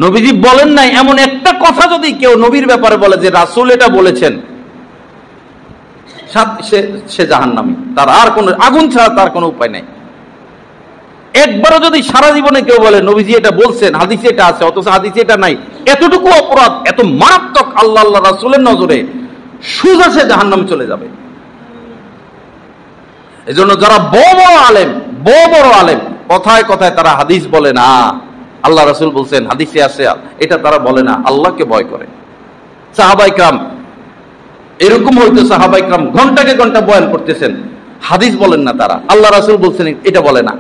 নবীজি বলেন নাই এমন একটা কথা যদি কেউ নবীর ব্যাপারে বলে যে রাসূল এটা বলেছেন, সে জাহান্নামী, তার আর কোনো আগুন ছাড়া তার কোনো উপায় নাই। একবারও যদি সারা জীবনে কেউ বলে নবীজি এটা বলছেন, হাদিসে এটা আছে, অথচ হাদিসে এটা নাই, এতটুকু অপরাধ এত মারাত্মক আল্লাহ রাসূলের নজরে, সোজা সে জাহান্নামে চলে যাবে। এজন্য যারা বড় বড় আলেম কথায় কথায় তারা হাদিস বলে না, আল্লাহ রাসূল বলছেন, হাদিসে আছে, এটা তারা বলে না, আল্লাহকে ভয় করে। সাহাবায়ে কেরাম এরকম হইতো, সাহাবায়ে কেরাম ঘন্টাকে ঘন্টা বয়ান করতেছেন, হাদিস বলেন না তারা, আল্লাহ রাসূল বলছেন এটা বলে না।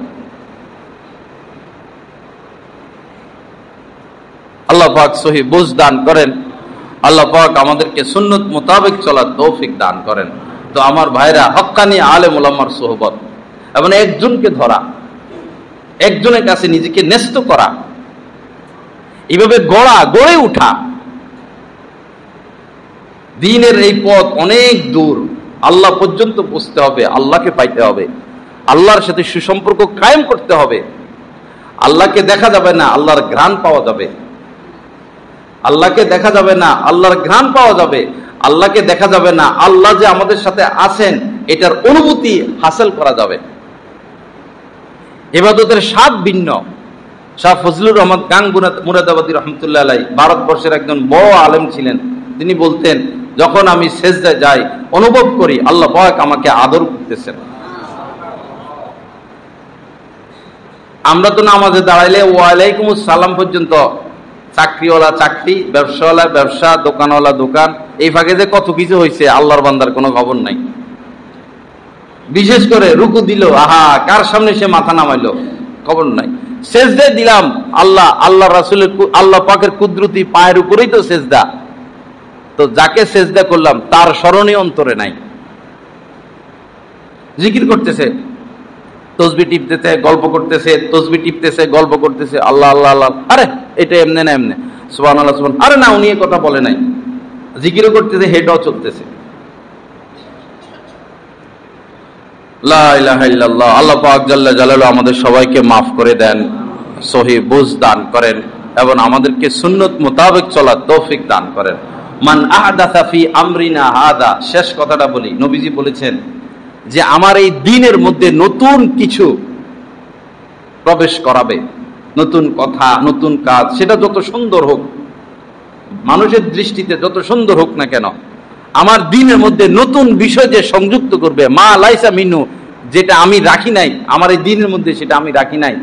আল্লাহ পাক সহি বুঝ দান করেন, আল্লাহ পাক আমাদেরকে সুন্নত মোতাবেক চলার তৌফিক দান করেন। তো আমার ভাইরা, হক্কানি আলেম ওলামার সোহবত এবং একজনকে ধরা, একজনের কাছে নিজেকে ন্যস্ত করা, এইভাবে গড়ে উঠা, দ্বীনের এই পথ অনেক দূর, আল্লাহ পর্যন্ত পৌঁছতে হবে, আল্লাহকে পাইতে হবে, আল্লাহর সাথে সুসম্পর্ক কায়েম করতে হবে। আল্লাহকে দেখা যাবে না, আল্লাহর ঘ্রাণ পাওয়া যাবে। আল্লাহকে দেখা যাবে না, আল্লাহর ঘ্রাণ পাওয়া যাবে। আল্লাহকে দেখা যাবে না, আল্লাহ যে আমাদের সাথে আছেন এটার অনুভূতি হাসিল করা যাবে। ইবাদতের স্বাদ ভিন্ন। শাহ ফজলুর রহমান গান মুরাদাবাদী রহমতুল্লাহ আলাইহি ভারতবর্ষের একজন বড় আলেম ছিলেন। তিনি বলতেন, যখন আমি সেজদায় যাই অনুভব করি আল্লাহ পাক আমাকে আদর করতেছেন। আমরা তো নামাজে দাঁড়াইলে ওয়ালাইকুমুস সালাম পর্যন্ত, চাকরিওয়ালা চাকরি, ব্যবসাওয়ালা ব্যবসা, দোকানওয়ালা দোকান, এই ফাঁকে যে কত কিছু হয়েছে আল্লাহর বান্দার কোনো খবর নাই। বিশেষ করে রুকু দিল, আহা কার সামনে সে মাথা নামাইলো খবর নাই। সেজদা দিলাম, আল্লাহ রাসূলের, আল্লাহ পাকের কুদরতি পায়ের উপরেই তো সেজদা। তো যাকে সেজদা করলাম তার স্মরণীয় অন্তরে নাই। জিকির করতেছে, তসবিহ টিপতেছে, গল্প করতেছে, তসবিহ টিপতেছে, গল্প করতেছে, আল্লাহ আল্লাহ আল্লাহ, আরে এটা এমনে না এমনে, সুবহানাল্লাহ সুবহান, আরে না উনি কথা বলে নাই, জিকিরও করতেছে, হেডও চলতেছে। লা ইলাহা ইল্লাল্লাহ। আল্লাহ পাক জাল্লা জালালুহু আমাদের সবাইকে মাফ করে দেন, সহি বুঝ দান করেন এবং আমাদেরকে সুন্নত মোতাবেক চলার তৌফিক দান করেন। মান আহদাসা ফি আমরিনা হাদা, শেষ কথাটা বলি, নবীজি বলেছেন যে আমার এই দ্বীনের মধ্যে নতুন কিছু প্রবেশ করাবে, নতুন কথা, নতুন কাজ, সেটা যত সুন্দর হোক, মানুষের দৃষ্টিতে যত সুন্দর হোক না কেন, আমার দ্বীনের মধ্যে নতুন বিষয় যে সংযুক্ত করবে, মা লাইসা মিনু, যেটা আমি রাখি নাই আমার এই দ্বীনের মধ্যে, সেটা আমি রাখি নাই,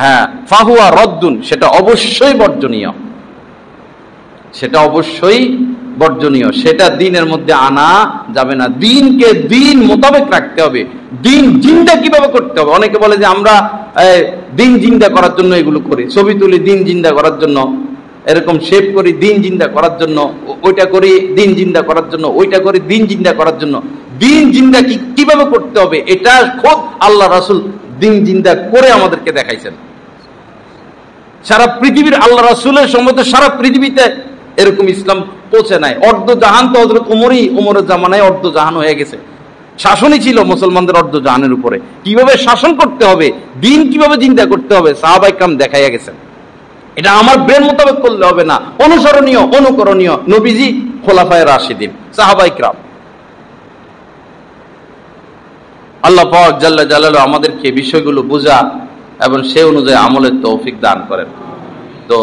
হ্যাঁ, ফাহুয়া রদ্দুন, সেটা অবশ্যই বর্জনীয়, সেটা অবশ্যই বর্জনীয়, সেটা দ্বীনের মধ্যে আনা যাবে না। দ্বীনকে দ্বীন মোতাবেক রাখতে হবে। দ্বীন জিন্দা কিভাবে করতে হবে? অনেকে বলে যে আমরা দ্বীন জিন্দা করার জন্য এগুলো করি, ছবি তুলি দ্বীন জিন্দা করার জন্য, এরকম শেভ করি দ্বীন জিন্দা করার জন্য, ওইটা করি দ্বীন জিন্দা করার জন্য, ওইটা করি দ্বীন জিন্দা করার জন্য। দ্বীন জিন্দা কিভাবে করতে হবে এটা খোদ আল্লাহ রাসূল দ্বীন জিন্দা করে আমাদেরকে দেখাইছেন। সারা পৃথিবীর আল্লাহ রাসূলের সম্মত সারা পৃথিবীতে এরকম ইসলাম পৌঁছে নাই। অর্ধ জাহান তো হযরত উমরের জামানায় অর্ধ জাহান হয়ে গেছে। শাসনই ছিল মুসলমানদের অর্ধ জাহানের উপরে। কিভাবে শাসন করতে হবে, দ্বীন কিভাবে চিন্তা করতে হবে, সাহাবায়ে কেরাম দেখাইয়া গেছেন। এটা আমার ব্রেন মোতাবেক করলে হবে না, অনুসরণীয়, অনুকরণীয় নবীজি, খোলাফায়ে রাশিদিন, সাহাবায়ে কেরাম। আল্লাহ পাক জাল্লা জালালুহু আমাদেরকে বিষয়গুলো বোঝা এবং সে অনুযায়ী আমলের তৌফিক দান করেন। তো